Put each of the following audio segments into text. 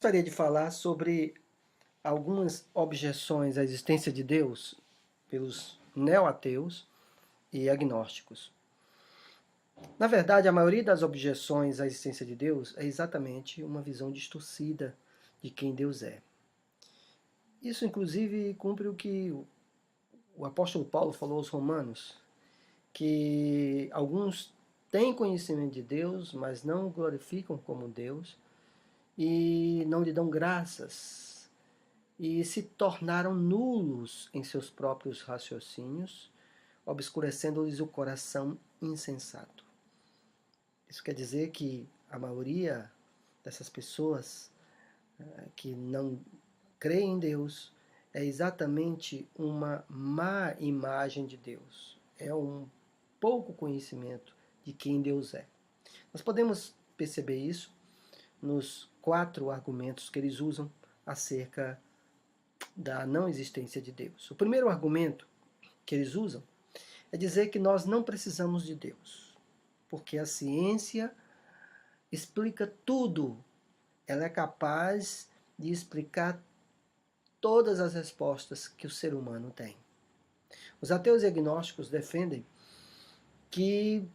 Gostaria de falar sobre algumas objeções à existência de Deus pelos neo-ateus e agnósticos. Na verdade, a maioria das objeções à existência de Deus é exatamente uma visão distorcida de quem Deus é. Isso, inclusive, cumpre o que o apóstolo Paulo falou aos Romanos, que alguns têm conhecimento de Deus, mas não o glorificam como Deus e não lhe dão graças e se tornaram nulos em seus próprios raciocínios, obscurecendo-lhes o coração insensato. Isso quer dizer que a maioria dessas pessoas que não creem em Deus é exatamente uma má imagem de Deus. É um pouco conhecimento de quem Deus é. Nós podemos perceber isso nos 4 argumentos que eles usam acerca da não existência de Deus. O primeiro argumento que eles usam é dizer que nós não precisamos de Deus, porque a ciência explica tudo. Ela é capaz de explicar todas as respostas que o ser humano tem. Os ateus e agnósticos defendem que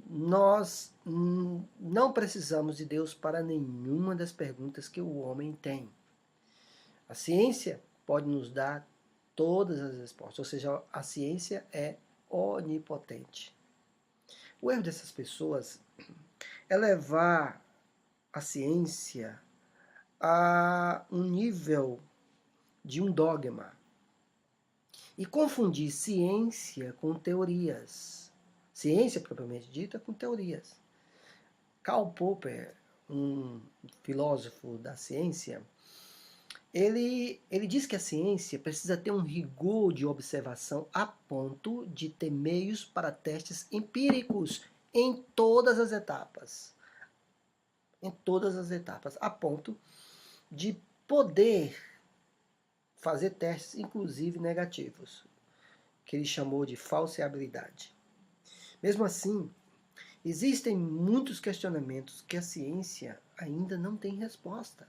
nós não precisamos de Deus para nenhuma das perguntas que o homem tem. A ciência pode nos dar todas as respostas, ou seja, a ciência é onipotente. O erro dessas pessoas é levar a ciência a um nível de um dogma e confundir ciência com teorias. Ciência, propriamente dita, com teorias. Karl Popper, um filósofo da ciência, ele diz que a ciência precisa ter um rigor de observação a ponto de ter meios para testes empíricos em todas as etapas. Em todas as etapas, a ponto de poder fazer testes, inclusive negativos, que ele chamou de falseabilidade. Mesmo assim, existem muitos questionamentos que a ciência ainda não tem resposta.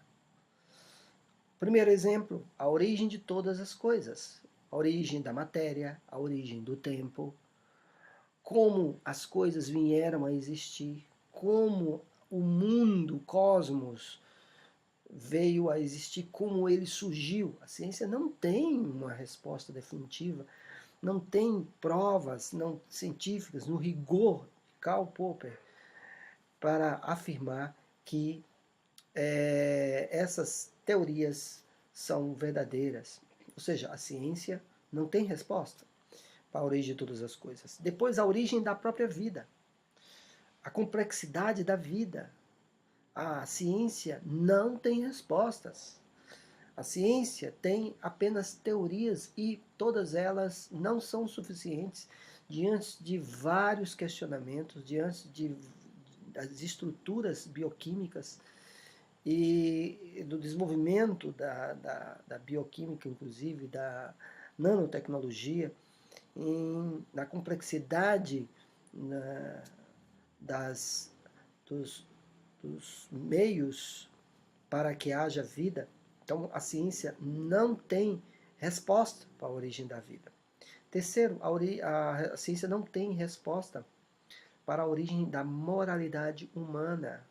Primeiro exemplo, a origem de todas as coisas. A origem da matéria, a origem do tempo, como as coisas vieram a existir, como o mundo, o cosmos, veio a existir, como ele surgiu. A ciência não tem uma resposta definitiva, não tem provas científicas no rigor de Karl Popper para afirmar que essas teorias são verdadeiras. Ou seja, a ciência não tem resposta para a origem de todas as coisas. Depois, a origem da própria vida, a complexidade da vida. A ciência não tem respostas. A ciência tem apenas teorias e todas elas não são suficientes diante de vários questionamentos, diante das estruturas bioquímicas e do desenvolvimento da bioquímica, inclusive da nanotecnologia, na complexidade dos meios para que haja vida. Então, a ciência não tem resposta para a origem da vida. Terceiro, a ciência não tem resposta para a origem da moralidade humana.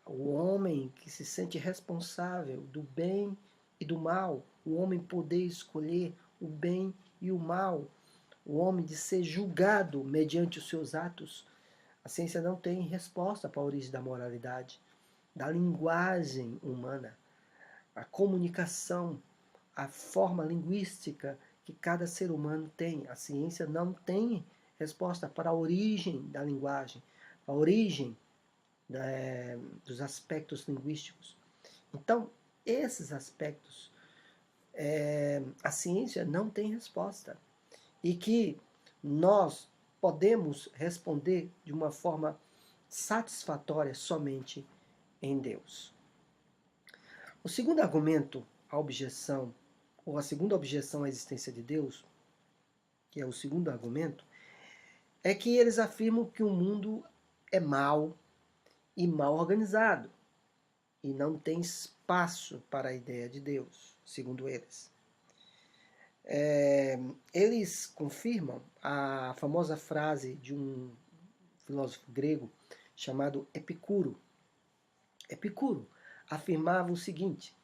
O homem que se sente responsável do bem e do mal, o homem poder escolher o bem e o mal, o homem de ser julgado mediante os seus atos. A ciência não tem resposta para a origem da moralidade, da linguagem humana, a comunicação, a forma linguística que cada ser humano tem. A ciência não tem resposta para a origem da linguagem, a origem dos aspectos linguísticos. Então, esses aspectos, a ciência não tem resposta. E que nós podemos responder de uma forma satisfatória somente em Deus. O segundo argumento, a objeção, ou a segunda objeção à existência de Deus, que é o segundo argumento, é que eles afirmam que o mundo é mau e mal organizado e não tem espaço para a ideia de Deus, segundo eles. Eles confirmam a famosa frase de um filósofo grego chamado Epicuro. Epicuro afirmava o seguinte: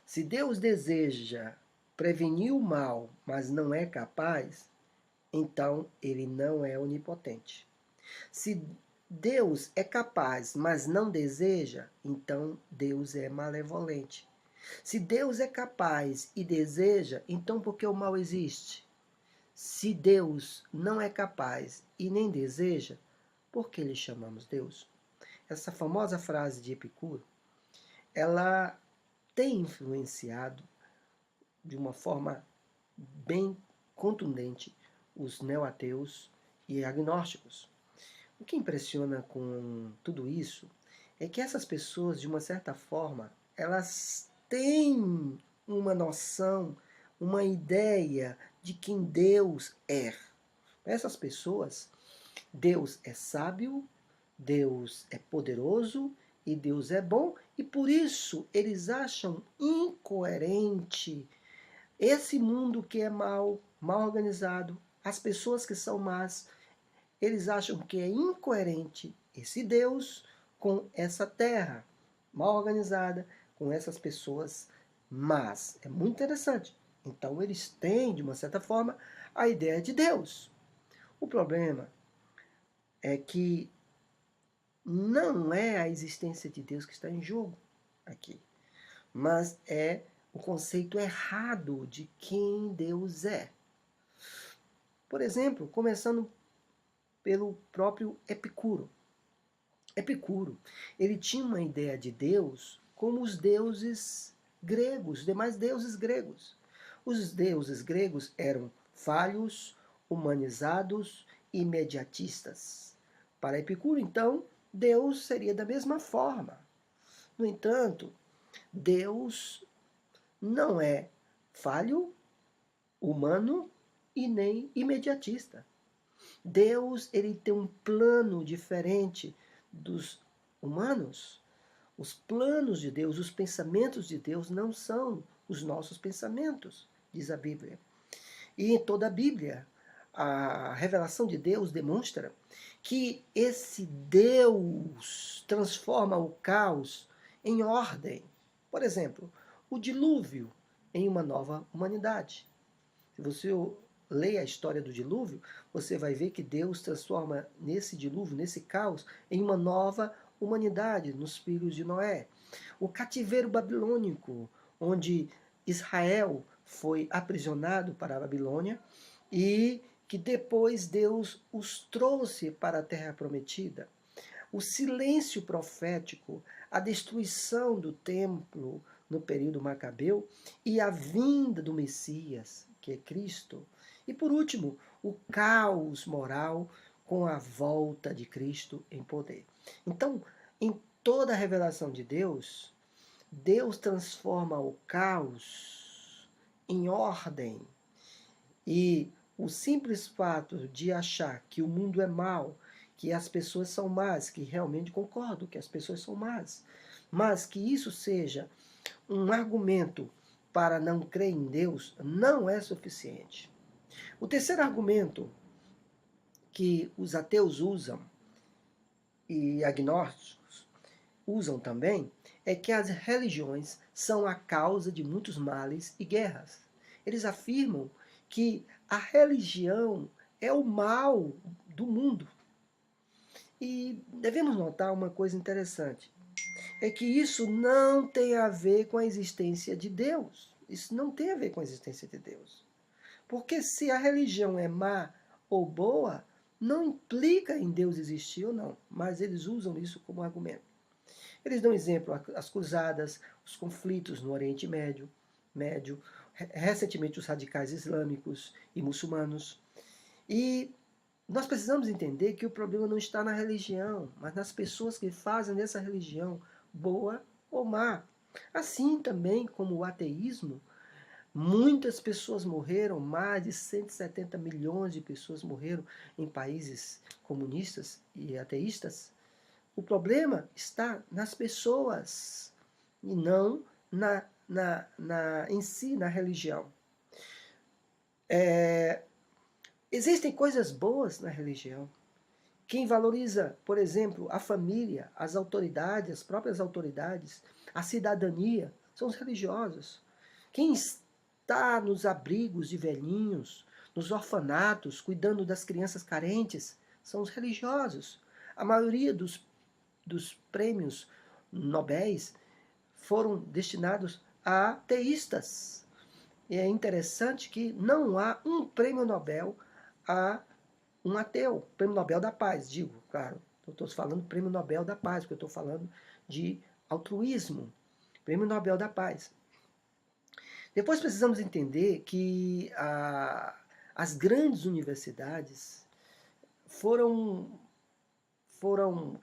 se Deus deseja prevenir o mal, mas não é capaz, então ele não é onipotente. Se Deus é capaz, mas não deseja, então Deus é malevolente. Se Deus é capaz e deseja, então por que o mal existe? Se Deus não é capaz e nem deseja, por que lhe chamamos Deus? Essa famosa frase de Epicuro, ela tem influenciado de uma forma bem contundente os neoateus e agnósticos. O que impressiona com tudo isso é que essas pessoas, de uma certa forma, elas têm uma noção, uma ideia de quem Deus é. Essas pessoas, Deus é sábio, Deus é poderoso e Deus é bom, e por isso eles acham incoerente esse mundo que é mal organizado, as pessoas que são más, eles acham que é incoerente esse Deus com essa terra mal organizada, com essas pessoas más. É muito interessante. Então eles têm, de uma certa forma, a ideia de Deus. O problema é que não é a existência de Deus que está em jogo aqui, mas é o conceito errado de quem Deus é. Por exemplo, começando pelo próprio Epicuro. Epicuro, ele tinha uma ideia de Deus como os deuses gregos, os demais deuses gregos. Os deuses gregos eram falhos, humanizados e imediatistas. Para Epicuro, então, Deus seria da mesma forma. No entanto, Deus não é falho, humano e nem imediatista. Deus, ele tem um plano diferente dos humanos. Os planos de Deus, os pensamentos de Deus não são os nossos pensamentos, diz a Bíblia. E em toda a Bíblia, a revelação de Deus demonstra que esse Deus transforma o caos em ordem. Por exemplo, o dilúvio em uma nova humanidade. Se você lê a história do dilúvio, você vai ver que Deus transforma nesse dilúvio, nesse caos, em uma nova humanidade, nos filhos de Noé. O cativeiro babilônico, onde Israel foi aprisionado para a Babilônia e que depois Deus os trouxe para a terra prometida. O silêncio profético, a destruição do templo no período macabeu e a vinda do Messias, que é Cristo. E por último, o caos moral com a volta de Cristo em poder. Então, em toda a revelação de Deus, Deus transforma o caos em ordem. E o simples fato de achar que o mundo é mau, que as pessoas são más, que realmente concordo que as pessoas são más, mas que isso seja um argumento para não crer em Deus, não é suficiente. O terceiro argumento que os ateus usam, e agnósticos usam também, é que as religiões são a causa de muitos males e guerras. Eles afirmam que a religião é o mal do mundo. E devemos notar uma coisa interessante, é que isso não tem a ver com a existência de Deus. Isso não tem a ver com a existência de Deus. Porque se a religião é má ou boa, não implica em Deus existir ou não, mas eles usam isso como argumento. Eles dão exemplo as cruzadas, os conflitos no Oriente Médio, recentemente os radicais islâmicos e muçulmanos. E nós precisamos entender que o problema não está na religião, mas nas pessoas que fazem dessa religião boa ou má. Assim também como o ateísmo, muitas pessoas morreram, mais de 170 milhões de pessoas morreram em países comunistas e ateístas. O problema está nas pessoas e não em si, na religião. Existem coisas boas na religião. Quem valoriza, por exemplo, a família, as autoridades, as próprias autoridades, a cidadania, são os religiosos. Quem está nos abrigos de velhinhos, nos orfanatos, cuidando das crianças carentes, são os religiosos. A maioria dos prêmios nobéis foram destinados a ateístas. E é interessante que não há um prêmio Nobel a um ateu. Prêmio Nobel da Paz, digo, claro. Eu estou falando Prêmio Nobel da Paz, porque eu estou falando de altruísmo. Prêmio Nobel da Paz. Depois precisamos entender que as grandes universidades foram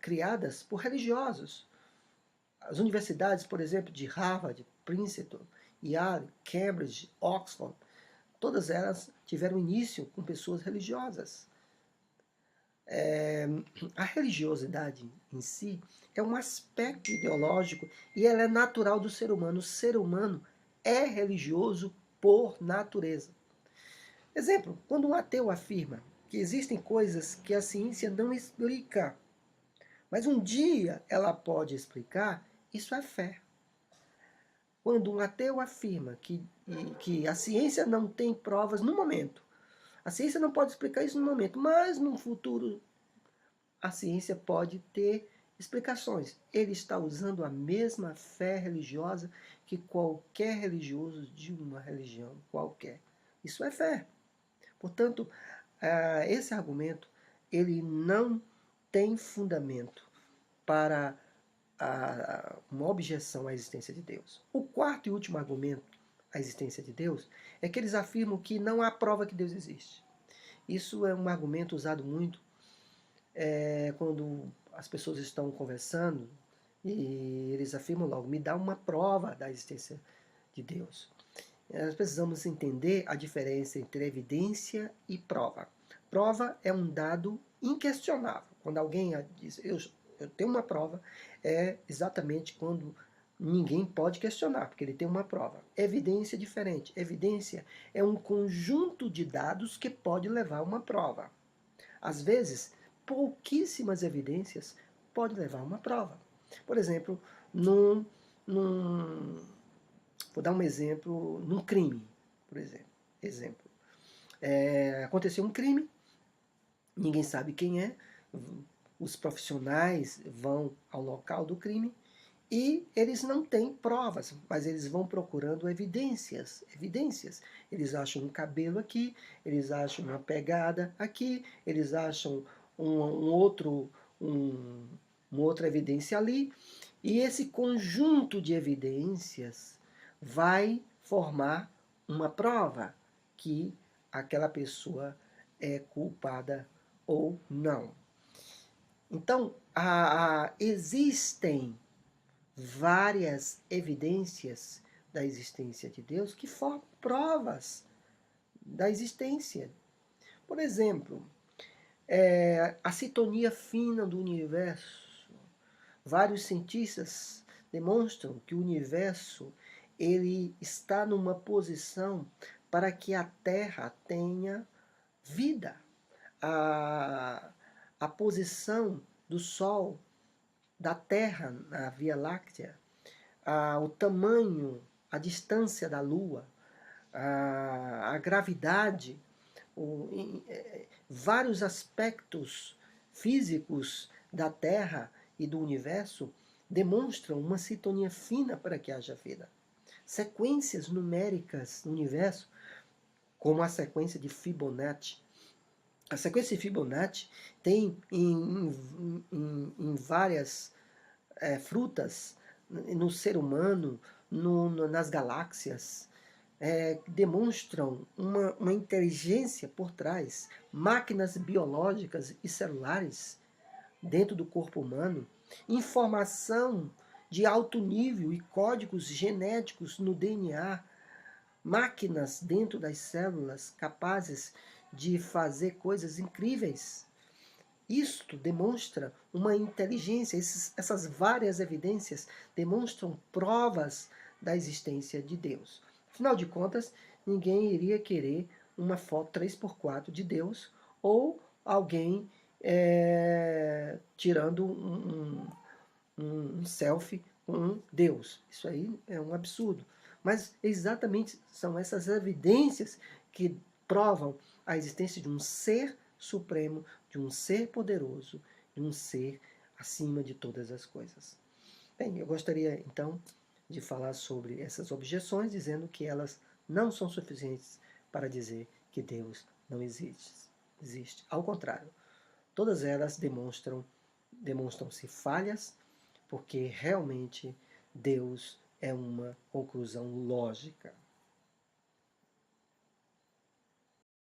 criadas por religiosos. As universidades, por exemplo, de Harvard, Princeton, Yale, Cambridge, Oxford, todas elas tiveram início com pessoas religiosas. A religiosidade em si é um aspecto ideológico e ela é natural do ser humano. O ser humano é religioso por natureza. Exemplo, quando um ateu afirma que existem coisas que a ciência não explica, mas um dia ela pode explicar, isso é fé. Quando um ateu afirma que a ciência não tem provas no momento, a ciência não pode explicar isso no momento, mas no futuro a ciência pode ter explicações. Ele está usando a mesma fé religiosa que qualquer religioso de uma religião qualquer. Isso é fé. Portanto, esse argumento ele não tem fundamento para uma objeção à existência de Deus. O quarto e último argumento à existência de Deus é que eles afirmam que não há prova que Deus existe. Isso é um argumento usado muito quando as pessoas estão conversando e eles afirmam logo, me dá uma prova da existência de Deus. Nós precisamos entender a diferença entre evidência e prova. Prova é um dado inquestionável. Quando alguém diz, eu tenho uma prova, é exatamente quando ninguém pode questionar, porque ele tem uma prova. Evidência é diferente. Evidência é um conjunto de dados que pode levar a uma prova. Às vezes, pouquíssimas evidências podem levar a uma prova. Por exemplo, vou dar um exemplo, num crime, por exemplo. Aconteceu um crime, ninguém sabe quem é, os profissionais vão ao local do crime e eles não têm provas, mas eles vão procurando evidências. Eles acham um cabelo aqui, eles acham uma pegada aqui, eles acham uma outra evidência ali, e esse conjunto de evidências vai formar uma prova que aquela pessoa é culpada ou não. Então, existem várias evidências da existência de Deus que formam provas da existência. Por exemplo, a sintonia fina do universo. Vários cientistas demonstram que o universo ele está numa posição para que a Terra tenha vida. A posição do Sol, da Terra na Via Láctea, o tamanho, a distância da Lua, a gravidade, vários aspectos físicos da Terra e do universo demonstram uma sintonia fina para que haja vida. Sequências numéricas no universo, como a sequência de Fibonacci. A sequência de Fibonacci tem em várias frutas, no ser humano, nas galáxias, demonstram uma inteligência por trás, máquinas biológicas e celulares dentro do corpo humano, informação de alto nível e códigos genéticos no DNA, máquinas dentro das células capazes de fazer coisas incríveis. Isto demonstra uma inteligência, essas várias evidências demonstram provas da existência de Deus. Afinal de contas, ninguém iria querer uma foto 3x4 de Deus ou alguém tirando um selfie com Deus. Isso aí é um absurdo. Mas exatamente são essas evidências que provam a existência de um ser supremo, de um ser poderoso, de um ser acima de todas as coisas. Bem, eu gostaria então de falar sobre essas objeções, dizendo que elas não são suficientes para dizer que Deus não existe. Ao contrário, todas elas demonstram-se falhas, porque realmente Deus é uma conclusão lógica.